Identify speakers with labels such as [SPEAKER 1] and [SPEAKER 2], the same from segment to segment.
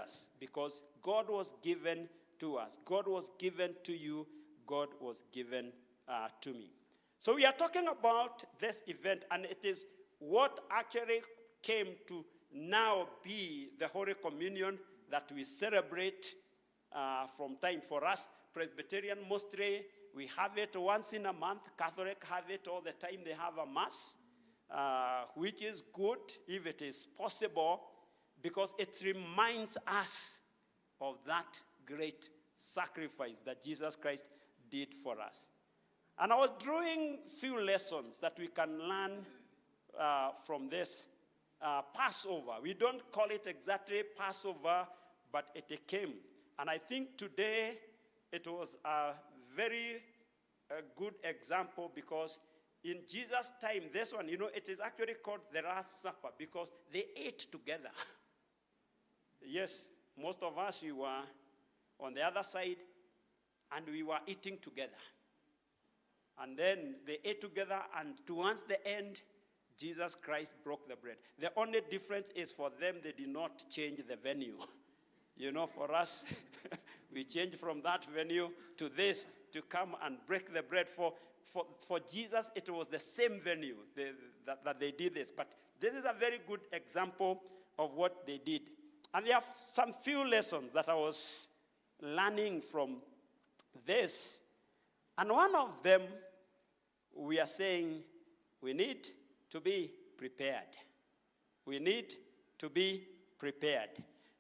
[SPEAKER 1] us, because God was given to us. God was given to you. God was given to me. So we are talking about this event, and it is what actually came to now be the Holy Communion that we celebrate from time. For us, Presbyterian mostly, we have it once in a month. Catholic have it all the time. They have a mass, which is good if it is possible, because it reminds us of that great sacrifice that Jesus Christ did for us. And I was drawing few lessons that we can learn from this Passover. We don't call it exactly Passover, but it came. And I think today it was a very good example, because in Jesus' time, this one, it is actually called the Last Supper, because they ate together. Yes, most of us, we were on the other side, and we were eating together. And then they ate together, and towards the end, Jesus Christ broke the bread. The only difference is for them, they did not change the venue. For us, we changed from that venue to this to come and break the bread. For Jesus, it was the same venue that they did this. But this is a very good example of what they did. And there are some few lessons that I was learning from this. And one of them, we are saying we need to be prepared. We need to be prepared.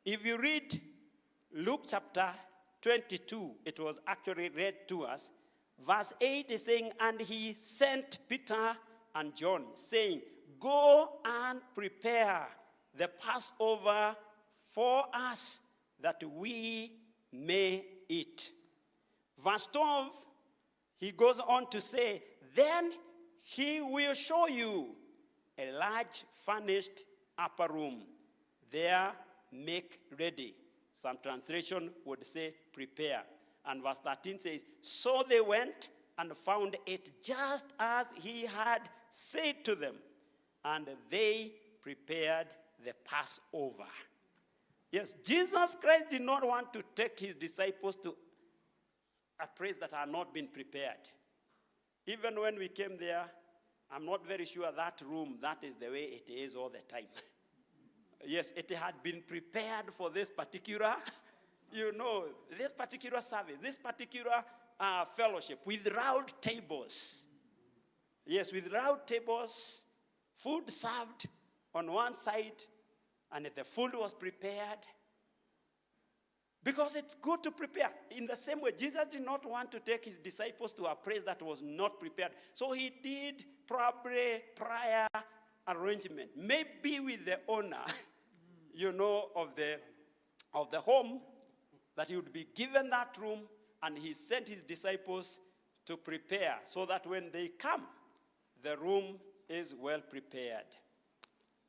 [SPEAKER 1] If you read Luke chapter 22, it was actually read to us. Verse 8 is saying, and he sent Peter and John, saying, go and prepare the Passover for us, that we may eat. Verse 12, he goes on to say, then he will show you a large furnished upper room. There make ready. Some translation would say prepare. And verse 13 says, so they went and found it just as he had said to them, and they prepared the Passover. Yes, Jesus Christ did not want to take his disciples to a place that had not been prepared. Even when we came there, I'm not very sure that room, that is the way it is all the time. Yes, it had been prepared for this particular, this particular service, this particular fellowship with round tables. Yes, with round tables, food served on one side, and the food was prepared. Because it's good to prepare. In the same way, Jesus did not want to take his disciples to a place that was not prepared. So he did probably prior arrangement, maybe with the owner, of the home, that he would be given that room, and he sent his disciples to prepare so that when they come, the room is well prepared.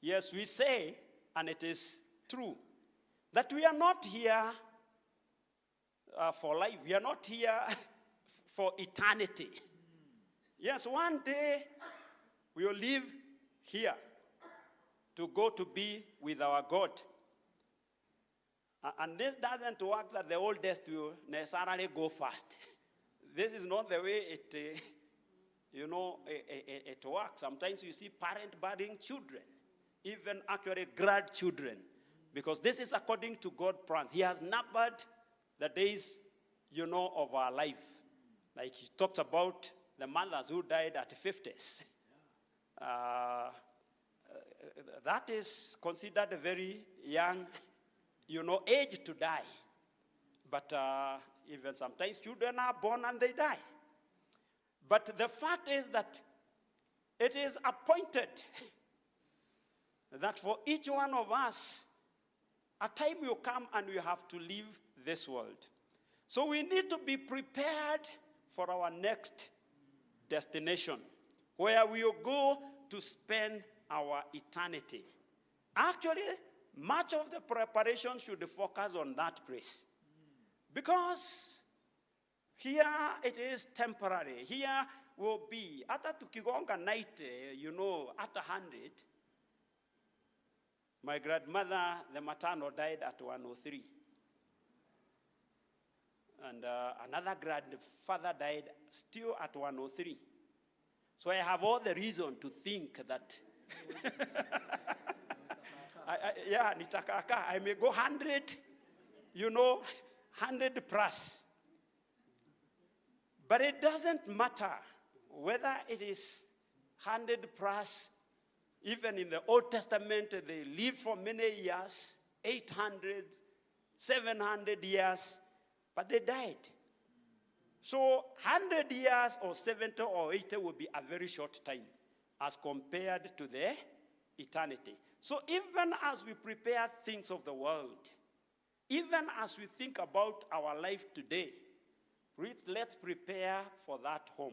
[SPEAKER 1] Yes, we say, and it is true, that we are not here for life. We are not here for eternity. Yes, one day we will live here to go to be with our God. And this doesn't work that the oldest will necessarily go first. This is not the way it works. Sometimes you see parents burying children, even actually grandchildren, because this is according to God's plans. He has numbered the days, of our life. Like he talks about the mothers who died at 50s. That is considered a very young, age to die. But even sometimes children are born and they die. But the fact is that it is appointed that for each one of us, a time will come and we have to leave this world. So we need to be prepared for our next destination, where we will go to spend our eternity. Actually, much of the preparation should focus on that place. Because here it is temporary. Here will be, after tukigonga night, at 100, My grandmother, the maternal, died at 103. And another grandfather died still at 103. So I have all the reason to think that, I may go 100, 100 plus. But it doesn't matter whether it is 100 plus. Even in the Old Testament, they lived for many years, 800, 700 years, but they died. So 100 years or 70 or 80 will be a very short time as compared to the eternity. So even as we prepare things of the world, even as we think about our life today, let's prepare for that home.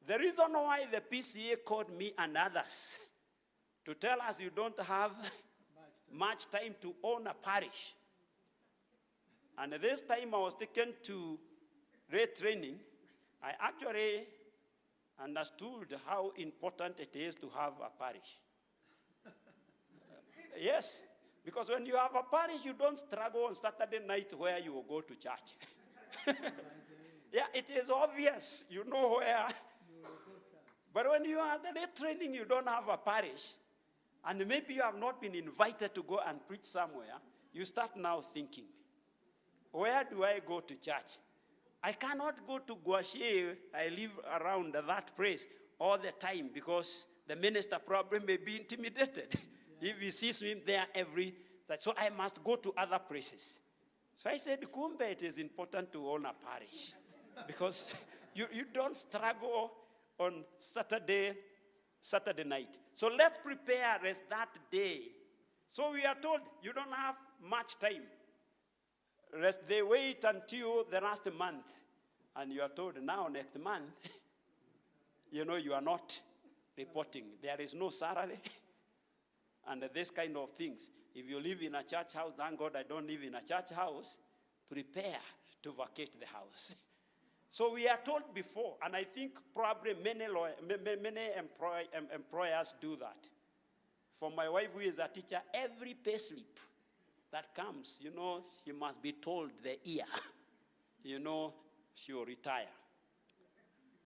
[SPEAKER 1] The reason why the PCA called me and others to tell us you don't have much time to own a parish. And this time I was taken to retraining. I actually understood how important it is to have a parish. Yes, because when you have a parish, you don't struggle on Saturday night where you will go to church. Yeah, it is obvious. You know where. But when you are the training, you don't have a parish, and maybe you have not been invited to go and preach somewhere, you start now thinking, where do I go to church? I cannot go to Guashi. I live around that place all the time because the minister probably may be intimidated if he sees me there so I must go to other places. So I said, Kumbe, it is important to own a parish because you don't struggle on Saturday night. So let's prepare as that day. So we are told you don't have much time. They wait until the last month. And you are told now next month, you are not reporting. There is no salary. And this kind of things. If you live in a church house, thank God I don't live in a church house, prepare to vacate the house. So we are told before, and I think probably many employers do that. For my wife, who is a teacher, every pay slip that comes, she must be told the year, she will retire.